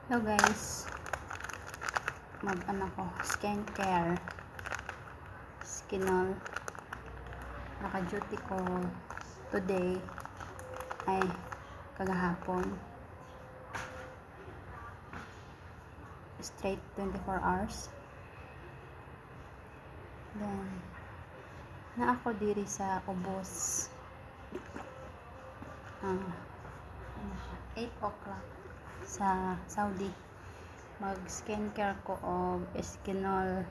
Hello guys, ko skincare, skinol. Naka-duty ko today ay kagahapon, straight 24 hours. Then na ako diri sa ubos 8 o'clock sa Saudi. Mag skincare ko og skinol,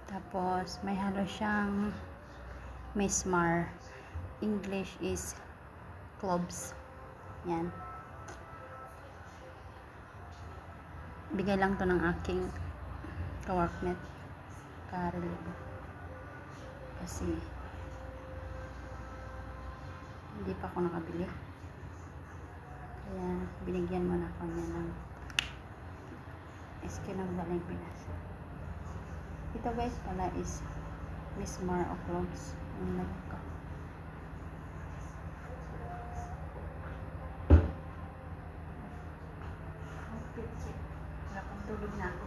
tapos may halo siyang mesmar, English is cloves. Yan, bigay lang to ng aking ka-workmate, ka-relibo, kasi hindi pa ako nakabili, kaya binigyan mo na ako niya ng skinol galing Pinas. Ito guys pala is mesmar o cloves yung lagay ko. Wala pang tulog na ako.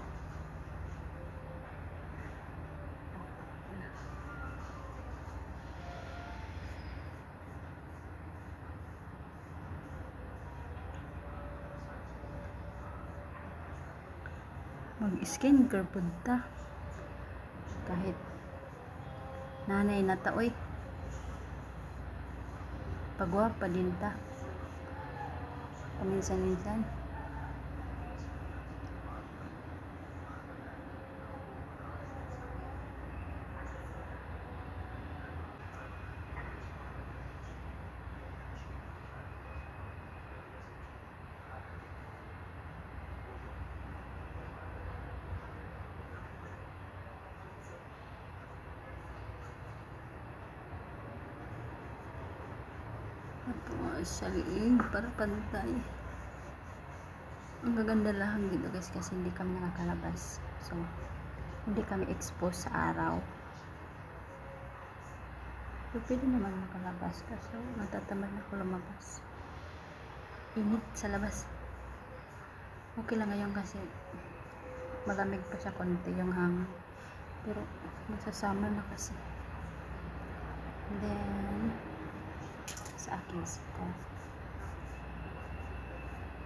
Mag-skincare punta kahit nanay na taoy, pagwapa din ta paminsan-minsan. Tapos sa liig para pantay. Ang gaganda lang dito guys kasi hindi kami nakakalabas, so hindi kami exposed sa araw. So pwede naman makalabas kasi matatamad na ako lumabas, init sa labas. Okay lang ngayon kasi malamig pa siya konti yung hangin, pero masasama na kasi. Then sa aking siko,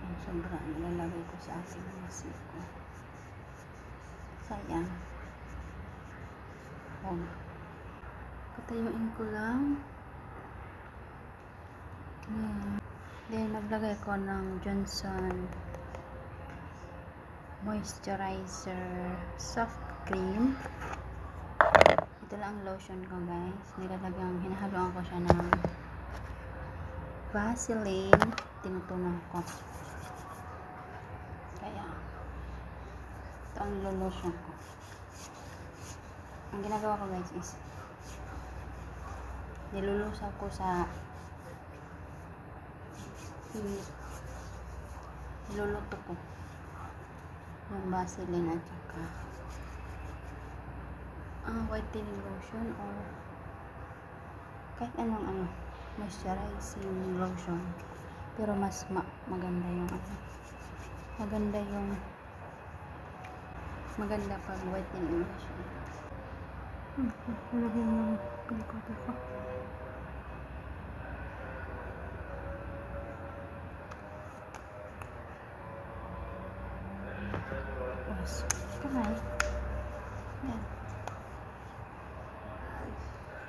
ang sobra nilalagay ko sa aking siko, sayang. Patayuin ko lang. Then naglagay ko ng Johnson moisturizer soft cream. Ito lang ang lotion ko guys. Hinahaluan ko siya ng Vaseline, tinutunan ko. Kaya ito ang lotion ko. Ang ginagawa ko guys is nilulusaw ko sa niluluto ko yung Vaseline at saka whitening lotion or kahit anong moisturizing lotion, pero mas maganda yung maganda pag whitening lotion. Lagyan mo ng pilikota ko. Kamay. Yan.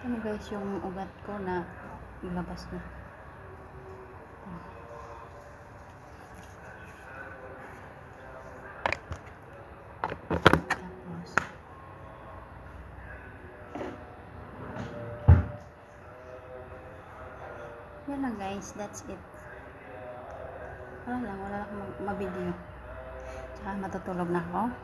Ito guys yung ugat ko na ilabas na. Tapos yan lang guys, that's it. Wala lang akong mabideo. Tsaka matutulog na ako.